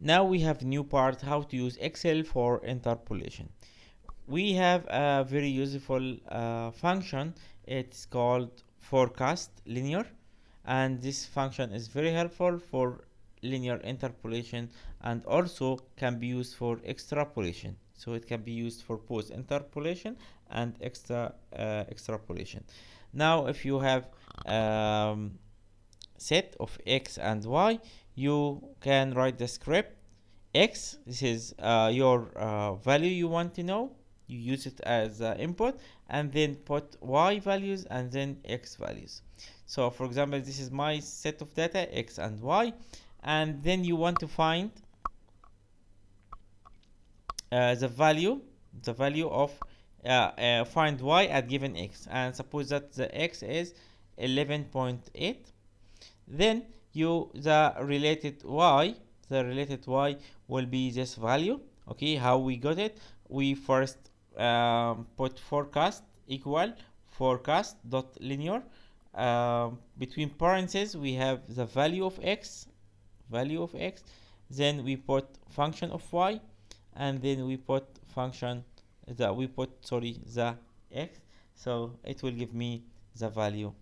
Now we have new part, how to use Excel for interpolation. We have a very useful function. It's called forecast linear, and this function is very helpful for linear interpolation and also can be used for extrapolation. So it can be used for both interpolation and extrapolation. Now if you have set of x and y, you can write the script. X, this is your value you want to know, you use it as input, and then put y values and then x values. So for example, this is my set of data, x and y, and then you want to find the value of find y at given x, and suppose that the x is 11.8. then the related y will be this value. Okay, how we got it? We first put forecast equal forecast dot linear, between parentheses we have the value of x, then we put function of y, and then we put the x, so it will give me the value